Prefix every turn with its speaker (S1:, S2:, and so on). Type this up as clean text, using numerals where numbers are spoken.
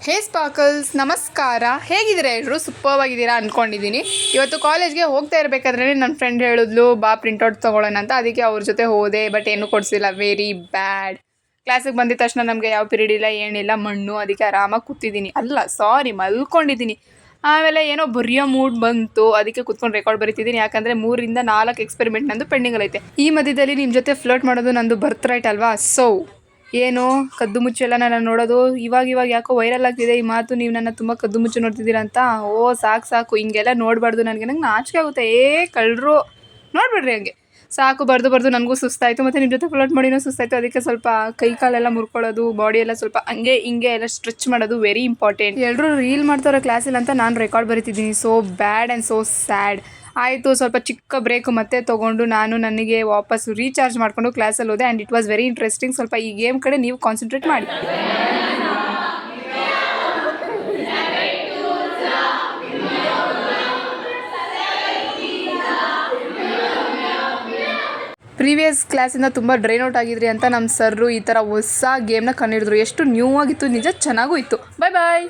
S1: ಹೇ sparkles, ನಮಸ್ಕಾರ. ಹೇಗಿದ್ದೀರಾ ಎಲ್ಲರೂ? ಸೂಪರ್ ಆಗಿದ್ದೀರಾ ಅಂದ್ಕೊಂಡಿದ್ದೀನಿ. ಇವತ್ತು ಕಾಲೇಜ್ಗೆ ಹೋಗ್ತಾ ಇರಬೇಕಾದ್ರೆ ನನ್ನ ಫ್ರೆಂಡ್ ಹೇಳಿದ್ಲು ಬಾ ಪ್ರಿಂಟೌಟ್ ತೊಗೊಳ್ಳೋಣ ಅಂತ. ಅದಕ್ಕೆ ಅವ್ರ ಜೊತೆ ಹೋದೆ, ಬಟ್ ಏನೂ ಕೊಡಿಸಿಲ್ಲ. Very bad. ಕ್ಲಾಸಿಗೆ ಬಂದಿದ ತಕ್ಷಣ ನಮಗೆ ಯಾವ ಪಿರಿಯಡ್ ಇಲ್ಲ, ಏನಿಲ್ಲ, ಮಣ್ಣು. ಅದಕ್ಕೆ ಆರಾಮಾಗಿ ಕೂತಿದ್ದೀನಿ, ಮಲ್ಕೊಂಡಿದ್ದೀನಿ. ಆಮೇಲೆ ಏನೋ ಬರೆಯೋ ಮೂಡ್ ಬಂತು, ಅದಕ್ಕೆ ಕೂತ್ಕೊಂಡು ರೆಕಾರ್ಡ್ ಬರೀತಿದ್ದೀನಿ. ಯಾಕಂದರೆ 3 ರಿಂದ 4 ಎಕ್ಸ್ಪೆರಿಮೆಂಟ್ ನಂದು ಪೆಂಡಿಂಗಲ್ಲೈತೆ. ಈ ಮಧ್ಯದಲ್ಲಿ ನಿಮ್ಮ ಜೊತೆ ಫ್ಲರ್ಟ್ ಮಾಡೋದು ನಂದು ಬರ್ತ್ ರೈಟ್ ಅಲ್ವಾ? ಸೊ ಏನು ಕದ್ದು ಮುಚ್ಚು ಎಲ್ಲ ನನ್ನ ನೋಡೋದು ಇವಾಗ ಯಾಕೋ ವೈರಲ್ ಆಗ್ತಿದೆ ಈ ಮಾತು, ನೀವು ನನ್ನ ತುಂಬ ಕದ್ದು ಮುಚ್ಚು ನೋಡ್ತಿದ್ದೀರಾ ಅಂತ. ಸಾಕು ಹಿಂಗೆಲ್ಲ ನೋಡಬಾರ್ದು. ನಂಗೆ ನಾಚಿಕೆ ಆಗುತ್ತೆ. ಕಳ್ಳರು ನೋಡ್ಬಿಡ್ರಿ ಹಂಗೆ. ಸಾಕು ಬರ್ದು ನನಗೂ ಸುಸ್ತಾಯಿತು. ಮತ್ತು ನಿಮ್ಮ ಜೊತೆ ಫ್ಲರ್ಟ್ ಮಾಡಿನೂ ಸುಸ್ತಾಯಿತು. ಅದಕ್ಕೆ ಸ್ವಲ್ಪ ಕೈ ಕಾಲೆಲ್ಲ ಮುರ್ಕೊಳ್ಳೋದು, ಬಾಡಿ ಎಲ್ಲ ಸ್ವಲ್ಪ ಹಂಗೆ ಹಿಂಗೆ ಎಲ್ಲ ಸ್ಟ್ರೆಚ್ ಮಾಡೋದು ವೆರಿ ಇಂಪಾರ್ಟೆಂಟ್. ಎಲ್ಲರೂ ರೀಲ್ ಮಾಡ್ತಾರೋ ಕ್ಲಾಸಲ್ಲಿ ಅಂತ ನಾನು ರೆಕಾರ್ಡ್ ಬರೀತಿದ್ದೀನಿ. So bad and so sad. ಆಯಿತು, ಸ್ವಲ್ಪ ಚಿಕ್ಕ ಬ್ರೇಕ್ ಮತ್ತೆ ತೊಗೊಂಡು ನಾನು ನನಗೆ ವಾಪಸ್ ರೀಚಾರ್ಜ್ ಮಾಡಿಕೊಂಡು ಕ್ಲಾಸಲ್ಲಿ ಹೋದೆ. And it was very interesting. ಸ್ವಲ್ಪ ಈ ಗೇಮ್ ಕಡೆ ನೀವು ಕಾನ್ಸಂಟ್ರೇಟ್ ಮಾಡಿ. ಪ್ರೀವಿಯಸ್ ಕ್ಲಾಸಿಂದ ತುಂಬ ಡ್ರೈನ್ ಔಟ್ ಆಗಿದ್ರಿ ಅಂತ ನಮ್ಮ ಸರ್ರು ಈ ಥರ ಹೊಸ ಗೇಮ್ನ ಕಂಡಿಡಿದ್ರು. ಎಷ್ಟು ನ್ಯೂ ಆಗಿತ್ತು, ನಿಜ ಚೆನ್ನಾಗೂ ಇತ್ತು. ಬಾಯ್.